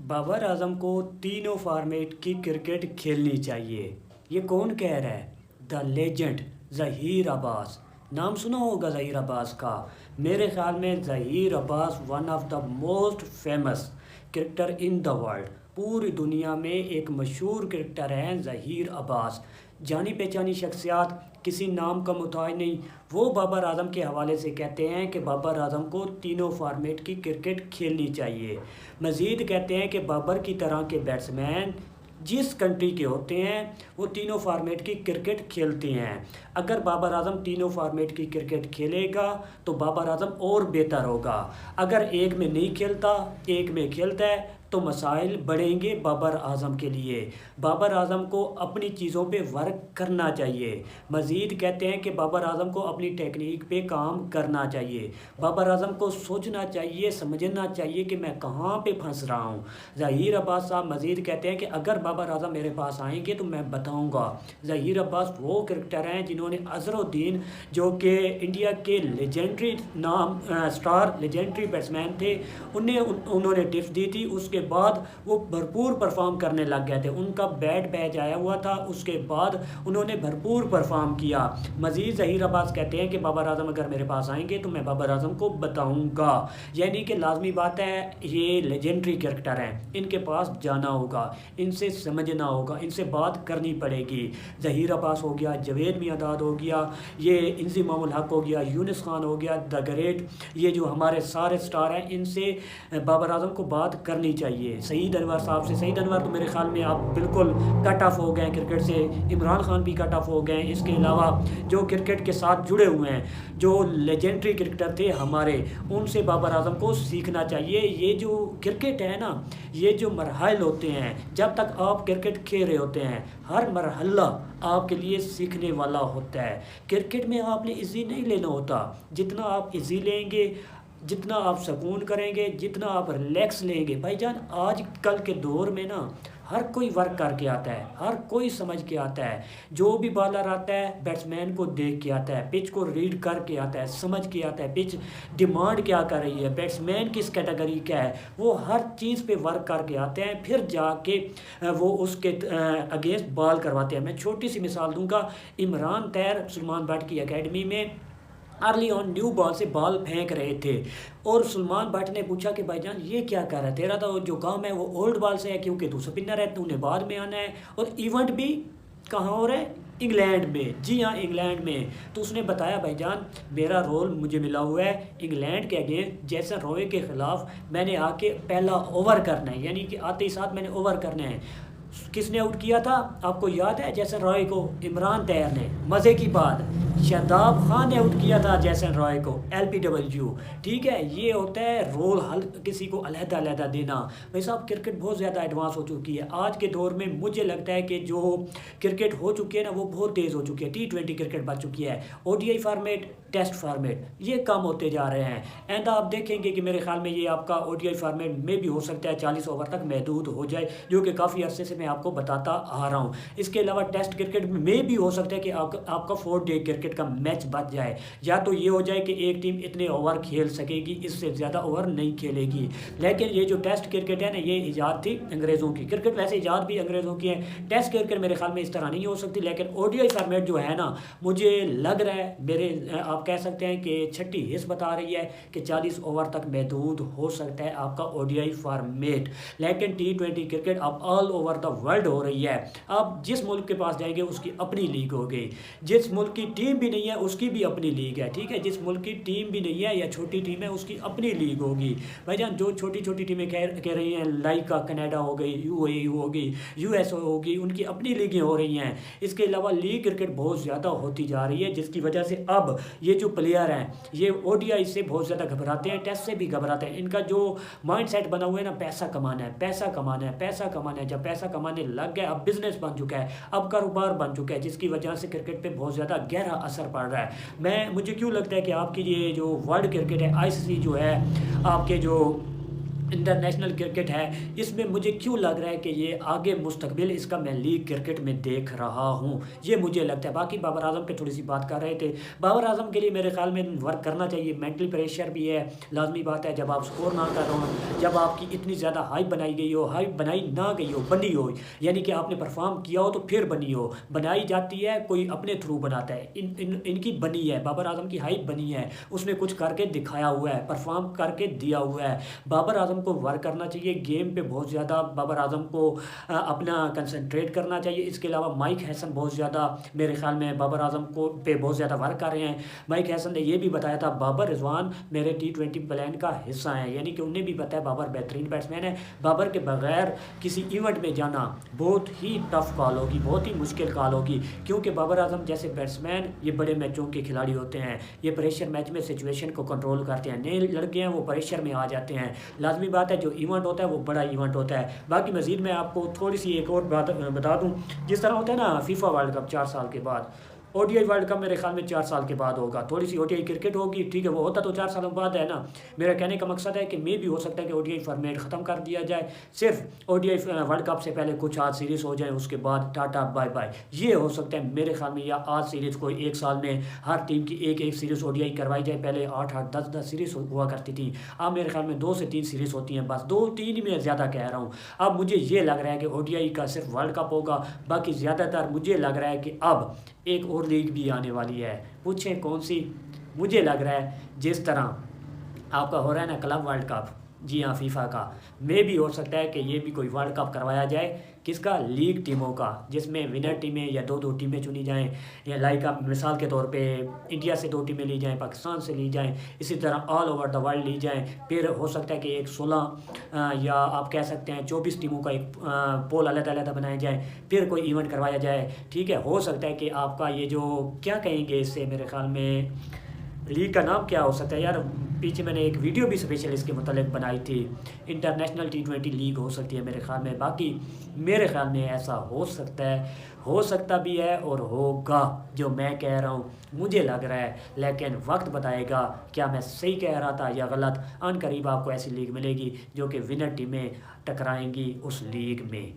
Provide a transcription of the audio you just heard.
बाबर आजम को तीनों फॉर्मेट की क्रिकेट खेलनी चाहिए। ये कौन कह रहा है? The legend Zaheer Abbas. नाम सुना होगा ज़हीर अब्बास का। मेरे ख्याल में Zaheer Abbas one of the most famous cricketer in the world. पूरी दुनिया में एक मशहूर क्रिकेटर हैं ज़हीर अब्बास। जानी पहचानी शख्सियत, किसी नाम का मुताज नहीं। वो बाबर आजम के हवाले से कहते हैं कि बाबर आजम को तीनों फॉर्मेट की क्रिकेट खेलनी चाहिए। मज़ीद कहते हैं कि बाबर की तरह के बैट्समैन जिस कंट्री के होते हैं वो तीनों फॉर्मेट की क्रिकेट खेलते हैं। अगर बाबर आजम तीनों फॉर्मेट की क्रिकेट खेलेगा तो बाबर आजम और बेहतर होगा। अगर एक में नहीं खेलता, एक में खेलता है तो मसाइल बढ़ेंगे बाबर आजम के लिए। बाबर आजम को अपनी चीज़ों पे वर्क करना चाहिए। मज़ीद कहते हैं कि बाबर आजम को अपनी टेक्निक पे काम करना चाहिए। बाबर आजम को सोचना चाहिए, समझना चाहिए कि मैं कहाँ पे फंस रहा हूँ। ज़हीर अब्बास साहब मज़ीद कहते हैं कि अगर बाबर आजम मेरे पास आएंगे तो मैं बताऊँगा। ज़हीर अब्बास वो क्रिकेटर हैं जिन्होंने अज़रुद्दीन, जो कि इंडिया के लेजेंडरी स्टार लेजेंडरी बैट्समैन थे, उन्होंने टिप्स दी थी। उसके बाद वो भरपूर परफॉर्म करने लग गए थे। उनका बैट बैच आया हुआ था, उसके बाद उन्होंने भरपूर परफॉर्म किया। मज़ीद ज़हीर अब्बास कहते हैं कि बाबर आजम अगर मेरे पास आएंगे तो मैं बाबर आजम को बताऊंगा। यानी कि लाजमी बात है, ये लेजेंडरी क्रिकेटर हैं, इनके पास जाना होगा, इनसे समझना होगा, इनसे बात करनी पड़ेगी। ज़हीर अब्बास हो गया, जवेद मियांदाद हो गया, ये इंज़मामुल हक हो गया, यूनुस खान हो गया, द ग्रेट, ये जो हमारे सारे स्टार हैं, इनसे बाबर आजम को बात करनी चाहिए। सईद अनवर साहब से, सईद अनवर तो मेरे ख्याल में आप बिल्कुल कट ऑफ हो गए क्रिकेट से। इमरान खान भी कट ऑफ हो गए। इसके अलावा जो क्रिकेट के साथ जुड़े हुए हैं, जो लेजेंडरी क्रिकेटर थे हमारे, उनसे बाबर आजम को सीखना चाहिए। ये जो क्रिकेट है ना, ये जो मरहल होते हैं, जब तक आप क्रिकेट खेल रहे होते हैं, हर मरहला आपके लिए सीखने वाला होता है। क्रिकेट में आपने इजी नहीं लेना होता। जितना आप इजी लेंगे, जितना आप सुकून करेंगे, जितना आप रिलैक्स लेंगे, भाईजान आज कल के दौर में ना हर कोई वर्क करके आता है, हर कोई समझ के आता है। जो भी बॉलर आता है बैट्समैन को देख के आता है, पिच को रीड करके आता है, समझ के आता है, पिच डिमांड क्या कर रही है, बैट्समैन किस कैटेगरी का है, वो हर चीज़ पे वर्क करके आते हैं। फिर जाके वो उसके अगेंस्ट बॉल करवाते हैं। मैं छोटी सी मिसाल दूंगा। इमरान तैर सलमान भट्ट की एकेडमी में अर्ली ऑन न्यू बॉल से बॉल फेंक रहे थे और सलमान भट्ट ने पूछा कि भाईजान ये क्या कर रहा है, तेरा तो जो काम है वो ओल्ड बॉल से है, क्योंकि तू स्पिनर है, तूने बाद में आना है। और इवेंट भी कहाँ हो रहा है? इंग्लैंड में। जी हाँ, इंग्लैंड में। तो उसने बताया भाईजान मेरा रोल मुझे मिला हुआ है इंग्लैंड के अगेंस्ट जैसन रॉय के ख़िलाफ़, मैंने आके पहला ओवर करना है, यानी कि आते ही साथ मैंने ओवर करना है। किसने आउट किया था आपको याद है? जैसन रॉय को इमरान तैर ने। मज़े की बात, शादाब खान ने आउट किया था जैसन रॉय को, LBW। ठीक है, ये होता है रोल हल किसी को अलहदा अलहदा देना। भाई साहब क्रिकेट बहुत ज़्यादा एडवांस हो चुकी है आज के दौर में। मुझे लगता है कि जो क्रिकेट हो चुकी है ना वो बहुत तेज़ हो चुकी है। T20 क्रिकेट बच चुकी है, ODI फॉर्मेट, टेस्ट फॉर्मेट, ये कम होते जा रहे हैं। एंड आप देखेंगे कि मेरे ख्याल में ये आपका ODI फॉर्मेट में भी हो सकता है 40 ओवर तक महदूद हो जाए, जो कि काफ़ी अरसे से मैं आपको बताता आ रहा हूँ। इसके अलावा टेस्ट क्रिकेट में भी हो सकता है कि आपका 4 डे क्रिकेट का मैच बच जाए। या तो ये हो जाए कि एक टीम इतने ओवर खेल सकेगी, इससे ज़्यादा ओवर नहीं खेलेगी। लेकिन ये जो टेस्ट क्रिकेट है ना, ये ईजाद थी अंग्रेज़ों की। क्रिकेट वैसे ईजाद भी अंग्रेज़ों की है। टेस्ट क्रिकेट मेरे ख्याल में इस तरह नहीं हो सकती। लेकिन ODI फॉर्मेट जो है ना, मुझे लग रहा है, मेरे आप कह सकते हैं कि छठी हिस्स बता रही है कि 40 ओवर तक महदूद हो सकता है आपका ODI फॉर्मेट। लेकिन T20 क्रिकेट अब ऑल ओवर द वर्ल्ड हो रही है। अब जिस मुल्क के पास जाएंगे उसकी अपनी लीग होगी, जिस मुल्क की टीम भी नहीं है उसकी भी अपनी लीग है। ठीक है, जिस मुल्क की टीम भी नहीं है या छोटी टीम है उसकी अपनी लीग होगी। भाईजान जो छोटी छोटी टीमें कह रही हैं, लाइका कनाडा हो गई, UAE होगी, USA होगी, उनकी अपनी लीगें हो रही हैं। इसके अलावा लीग क्रिकेट बहुत ज़्यादा होती जा रही है, जिसकी वजह से अब ये जो प्लेयर हैं ये ODI से बहुत ज़्यादा घबराते हैं, टेस्ट से भी घबराते हैं। इनका जो माइंड सेट बना हुआ है ना, पैसा कमाना है, पैसा कमाना है, पैसा कमाना है। जब पैसा कमाने लग गया, अब बिजनेस बन चुका है, अब कारोबार बन चुका है, जिसकी वजह से क्रिकेट पे बहुत ज़्यादा गहरा असर पड़ रहा है। मुझे क्यों लगता है कि आपकी ये जो वर्ल्ड क्रिकेट है, ICC जो है, आपके जो इंटरनेशनल क्रिकेट है, इसमें मुझे क्यों लग रहा है कि ये आगे मुस्तकबिल इसका मैं लीग क्रिकेट में देख रहा हूँ, ये मुझे लगता है। बाकी बाबर आजम पे थोड़ी सी बात कर रहे थे, बाबर आजम के लिए मेरे ख्याल में वर्क करना चाहिए। मेंटली प्रेशर भी है, लाजमी बात है। जब आप स्कोर ना कर रहे हो, जब आपकी इतनी ज़्यादा हाइप बनाई गई हो, हाइप बनाई ना गई हो, बनी हो, यानी कि आपने परफॉर्म किया हो तो फिर बनी हो। बनाई जाती है, कोई अपने थ्रू बनाता है। इनकी बनी है, बाबर आजम की हाइप बनी है, उसने कुछ करके दिखाया हुआ है, परफॉर्म करके दिया हुआ है। बाबर आजम को वर्क करना चाहिए, गेम पे बहुत ज़्यादा बाबर आजम को अपना कंसंट्रेट करना चाहिए। इसके अलावा माइक हैसन बहुत ज़्यादा मेरे ख्याल में बाबर आजम को पे बहुत ज़्यादा वर्क कर रहे हैं। माइक हैसन ने ये भी बताया था बाबर रिजवान मेरे T20 प्लान का हिस्सा है, यानी कि उन्हें भी बताया बाबर बेहतरीन बैट्समैन है। बाबर के बगैर किसी इवेंट में जाना बहुत ही टफ कॉल होगी, बहुत ही मुश्किल कॉल होगी, क्योंकि बाबर आजम जैसे बैट्समैन ये बड़े मैचों के खिलाड़ी होते हैं। ये प्रेशर मैच में सिचुएशन को कंट्रोल करते हैं। नए लड़के हैं वो प्रेशर में आ जाते हैं, लाजमी बात है। जो इवेंट होता है वो बड़ा इवेंट होता है। बाकी मज़ीद मैं आपको थोड़ी सी एक और बात बता दूं, जिस तरह होता है ना फीफा वर्ल्ड कप 4 साल के बाद, ओडीआई वर्ल्ड कप मेरे ख्याल में 4 साल के बाद होगा। थोड़ी सी ओडीआई क्रिकेट होगी, ठीक है, वो होता तो 4 सालों बाद है ना। मेरा कहने का मकसद है कि मे भी हो सकता है कि ओडीआई फॉर्मेट ख़त्म कर दिया जाए, सिर्फ ओडीआई वर्ल्ड कप से पहले कुछ आज सीरीज़ हो जाए, उसके बाद टाटा बाय बाय, ये हो सकता है मेरे ख्याल में। या आज सीरीज़ कोई 1 साल में हर टीम की एक एक सीरीज़ ओडीआई करवाई जाए। पहले 8-8 10-10 सीरीज़ हुआ करती थी, अब मेरे ख्याल में 2 से 3 सीरीज़ होती हैं, बस 2-3 ही मैं ज़्यादा कह रहा हूँ। अब मुझे ये लग रहा है कि ओडीआई का सिर्फ वर्ल्ड कप होगा, बाकी ज़्यादातर मुझे लग रहा है कि अब एक और लीग भी आने वाली है। पूछें कौन सी? मुझे लग रहा है जिस तरह आपका हो रहा है ना क्लब वर्ल्ड कप, जी हाँ फीफा का, मे भी हो सकता है कि ये भी कोई वर्ल्ड कप करवाया जाए। किसका? लीग टीमों का, जिसमें विनर टीमें या 2-2 टीमें चुनी जाएं, या लाइक आप मिसाल के तौर पे इंडिया से 2 टीमें ली जाएं, पाकिस्तान से ली जाएं, इसी तरह ऑल ओवर द वर्ल्ड ली जाएं। फिर हो सकता है कि एक 16 या आप कह सकते हैं 24 टीमों का एक पोल अलग अलग बनाया जाए, फिर कोई इवेंट करवाया जाए, ठीक है। हो सकता है कि आपका ये जो क्या कहेंगे इससे, मेरे ख्याल में लीग का नाम क्या हो सकता है यार, पीछे मैंने एक वीडियो भी स्पेशल इसके मतलब बनाई थी। इंटरनेशनल T20 लीग हो सकती है मेरे ख्याल में। बाकी मेरे ख्याल में ऐसा हो सकता है, हो सकता भी है और होगा, जो मैं कह रहा हूँ मुझे लग रहा है। लेकिन वक्त बताएगा क्या मैं सही कह रहा था या गलत। अन करीब आपको ऐसी लीग मिलेगी जो कि विनर टीमें टकराएंगी उस लीग में।